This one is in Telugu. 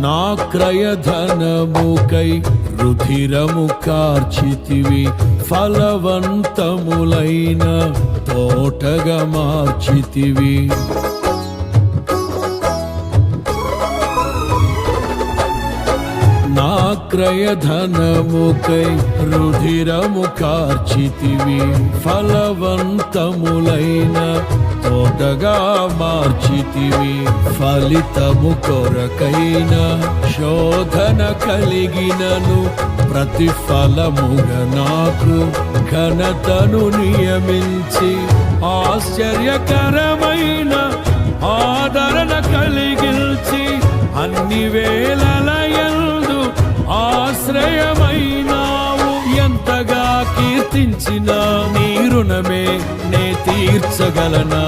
నా క్రయధనముకై రుధిరము కార్చితివి, ఫలవంతములైన తోటగా మార్చితివి. నా క్రయధనముకై రుధిరము కార్చితివి, ఫలవంతములైన తోటగా మార్చితివి. ఫలితము కొరకైన శోధన కలిగినను ప్రతిఫలముగా నాకు ఘనతను నియమించి, ఆశ్చర్యకరమైన ఆదరణ కలిగించి, అన్ని వేళలయందు ఆశ్రయమైనావు. ఎంతగా కీర్తించిన నీ రుణమే నే తీర్చగలనా?